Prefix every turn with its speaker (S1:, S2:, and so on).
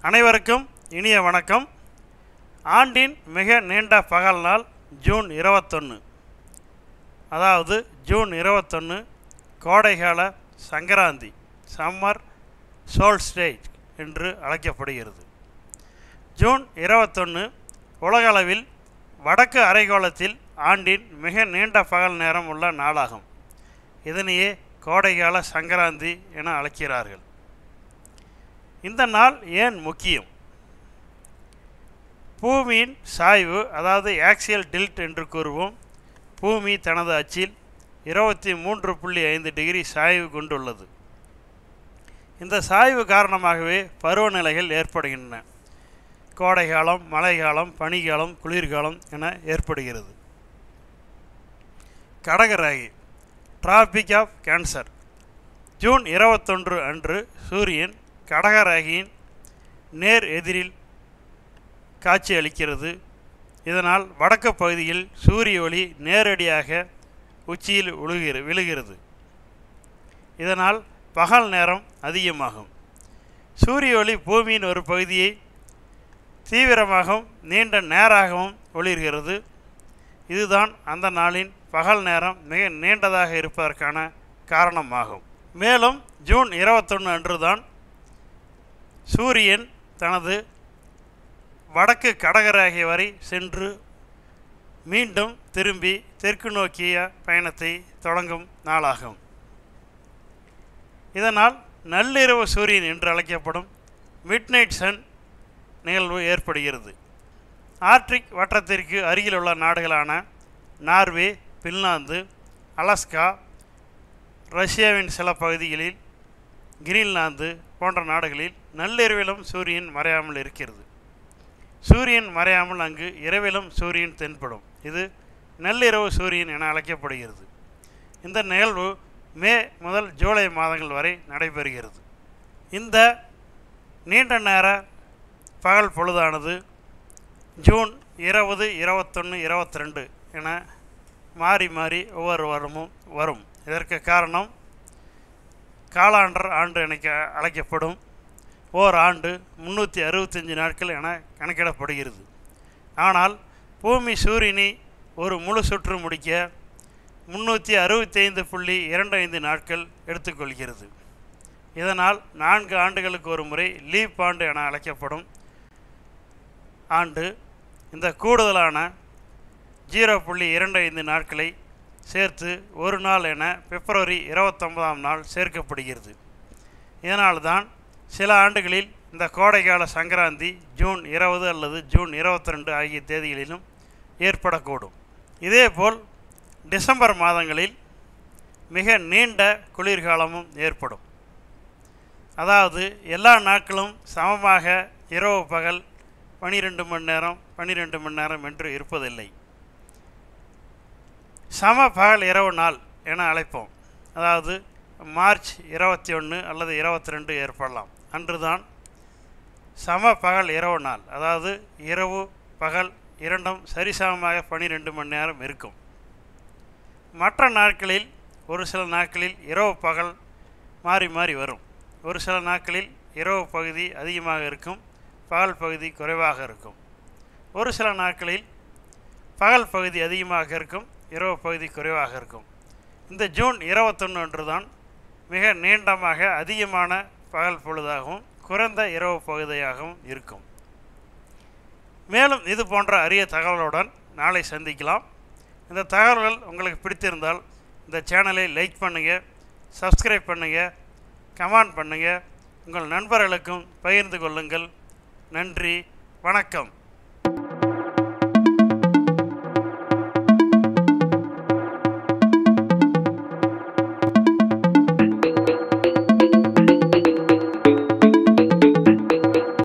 S1: அனைவருக்கும் இனிய வணக்கம். ஆண்டின் மிக நீண்ட பகல் நாள் ஜூன் 21. அதாவது ஜூன் 21 கோடைகால சங்கராந்தி, சம்மர் சோல்ஸ்டேஜ் என்று அழைக்கப்படுகிறது. ஜூன் 21 உலகளவில் வடக்கு அரைக்கோளத்தில் ஆண்டின் மிக நீண்ட பகல் நேரம் உள்ள நாளாகும். இதனையே கோடைகால சங்கராந்தி என அழைக்கிறார்கள். இந்த நாள் ஏன் முக்கியம்? பூமியின் சாய்வு, அதாவது ஆக்சியல் டில்ட் என்று கூறுவோம். பூமி தனது அச்சில் 23.5 டிகிரி சாய்வு கொண்டுள்ளது. இந்த சாய்வு காரணமாகவே பருவநிலைகள் ஏற்படுகின்றன. கோடைகாலம், மழைக்காலம், பனிக்காலம், குளிர்காலம் என ஏற்படுகிறது. கடகராகி, டிராபிக் ஆஃப் கேன்சர். ஜூன் 21 அன்று சூரியன் கடகராகியின் நேர் எதிரில் காட்சி அளிக்கிறது. இதனால் வடக்கு பகுதியில் சூரிய ஒளி நேரடியாக உச்சியில் விழுகிறது. இதனால் பகல் நேரம் அதிகமாகும். சூரிய ஒளி பூமியின் ஒரு பகுதியை தீவிரமாகவும் நீண்ட நேராகவும் ஒளிர்கிறது. இதுதான் அந்த நாளின் பகல் நேரம் மிக நீண்டதாக இருப்பதற்கான காரணமாகும். மேலும் ஜூன் 21 அன்றுதான் சூரியன் தனது வடக்கு கடகராகி வரை சென்று மீண்டும் திரும்பி தெற்கு நோக்கிய பயணத்தை தொடங்கும் நாளாகும். இதனால் நள்ளிரவு சூரியன் என்று அழைக்கப்படும் மிட்நைட் சன் நிகழ்வு ஏற்படுகிறது. ஆர்க்டிக் வட்டத்திற்கு அருகிலுள்ள நாடுகளான நார்வே, பின்லாந்து, அலாஸ்கா, ரஷ்யாவின் சில பகுதிகளில், கிரீன்லாந்து போன்ற நாடுகளில் நள்ளிரவிலும் சூரியன் மறையாமல் இருக்கிறது. சூரியன் மறையாமல் அங்கு இரவிலும் சூரியன் தென்படும். இது நள்ளிரவு சூரியன் என அழைக்கப்படுகிறது. இந்த நிகழ்வு மே முதல் ஜூலை மாதங்கள் வரை நடைபெறுகிறது. இந்த நீண்ட நேர பகல் பொழுதானது ஜூன் 20, 21, 22 என மாறி மாறி ஒவ்வொரு வருடமும் வரும். இதற்கு காரணம் காலாண்டர் ஆண்டு என அழைக்கப்படும். ஓர் ஆண்டு 365 நாட்கள் என கணக்கிடப்படுகிறது. ஆனால் பூமி சூரியனை ஒரு முழு சுற்று முடிக்க 365.25 நாட்கள் எடுத்துக்கொள்கிறது. இதனால் 4 ஆண்டுகளுக்கு ஒரு முறை லீப் ஆண்டு என அழைக்கப்படும் ஆண்டு இந்த கூடுதலான 0.25 நாட்களை சேர்த்து ஒரு நாள் என பிப்ரவரி 29ஆம் நாள் சேர்க்கப்படுகிறது. இதனால்தான் சில ஆண்டுகளில் இந்த கோடைக்கால சங்கராந்தி ஜூன் 20 அல்லது ஜூன் 22 ஆகிய தேதிகளிலும் ஏற்படக்கூடும். இதேபோல் டிசம்பர் மாதங்களில் மிக நீண்ட குளிர்காலமும் ஏற்படும். அதாவது எல்லா நாட்களும் சமமாக இரவு பகல் 12 மணி நேரம் 12 மணி நேரம் என்று இருப்பதில்லை. சம பகல் இரவு நாள் என அழைப்போம். அதாவது மார்ச் 21 அல்லது 22 ஏற்படலாம். அன்றுதான் சம பகல் இரவு நாள். அதாவது இரவு பகல் இரண்டும் சரிசமமாக 12 மணி நேரம் இருக்கும். மற்ற நாட்களில் ஒரு சில நாட்களில் இரவு பகல் மாறி மாறி வரும். ஒரு சில நாட்களில் இரவு பகுதி அதிகமாக இருக்கும், பகல் பகுதி குறைவாக இருக்கும். ஒரு சில நாட்களில் பகல் பகுதி அதிகமாக இருக்கும், இரவு பகுதி குறைவாக இருக்கும். இந்த ஜூன் 21 அன்று தான் மிக நீண்டமாக அதிகமான பகல் பொழுதாகவும் குறைந்த இரவு பகுதியாகவும் இருக்கும். மேலும் இது போன்ற அரிய தகவலுடன் நாளை சந்திக்கலாம். இந்த தகவல்கள் உங்களுக்கு பிடித்திருந்தால் இந்த சேனலை லைக் பண்ணுங்கள், சப்ஸ்கிரைப் பண்ணுங்கள், கமெண்ட் பண்ணுங்கள், உங்கள் நண்பர்களுக்கும் பகிர்ந்து கொள்ளுங்கள். நன்றி, வணக்கம்.